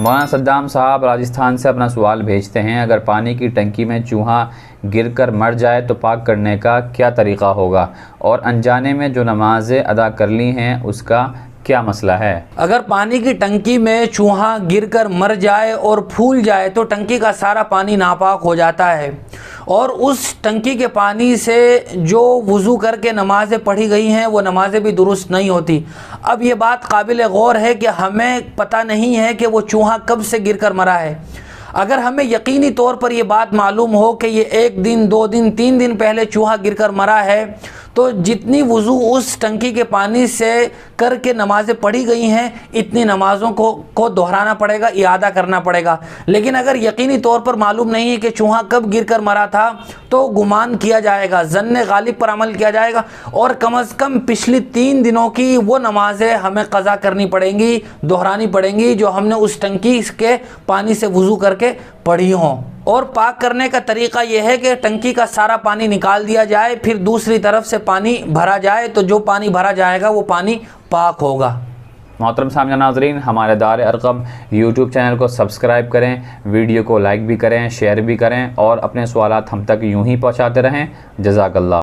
मौलाना सद्दाम साहब राजस्थान से अपना सवाल भेजते हैं, अगर पानी की टंकी में चूहा गिरकर मर जाए तो पाक करने का क्या तरीक़ा होगा, और अनजाने में जो नमाज़ें अदा कर ली हैं उसका क्या मसला है। अगर पानी की टंकी में चूहा गिरकर मर जाए और फूल जाए तो टंकी का सारा पानी नापाक हो जाता है और उस टंकी के पानी से जो वज़ू करके नमाज़ें पढ़ी गई हैं वो नमाज़ें भी दुरुस्त नहीं होती। अब ये बात काबिल गौर है कि हमें पता नहीं है कि वो चूहा कब से गिरकर मरा है। अगर हमें यकीनी तौर पर ये बात मालूम हो कि ये 1 दिन 2 दिन 3 दिन पहले चूहा गिरकर मरा है तो जितनी वज़ू उस टंकी के पानी से करके नमाज़ें पढ़ी गई हैं इतनी नमाज़ों को दोहराना पड़ेगा, इआदा करना पड़ेगा। लेकिन अगर यकीनी तौर पर मालूम नहीं है कि चूहा कब गिरकर मरा था तो गुमान किया जाएगा, ज़न्ने गालिब पर अमल किया जाएगा और कम अज़ कम पिछली 3 दिनों की वो नमाज़ें हमें क़ज़ा करनी पड़ेंगी, दोहरानी पड़ेंगी जो हमने उस टंकी के पानी से वज़ू करके पढ़ी हों। और पाक करने का तरीक़ा यह है कि टंकी का सारा पानी निकाल दिया जाए, फिर दूसरी तरफ से पानी भरा जाए, तो जो पानी भरा जाएगा वो पानी पाक होगा। मोहतरम सामईन नाज़रीन, हमारे दार अरक़म यूट्यूब चैनल को सब्सक्राइब करें, वीडियो को लाइक भी करें, शेयर भी करें और अपने सवालात हम तक यूँ ही पहुँचाते रहें। जज़ाकल्लाह।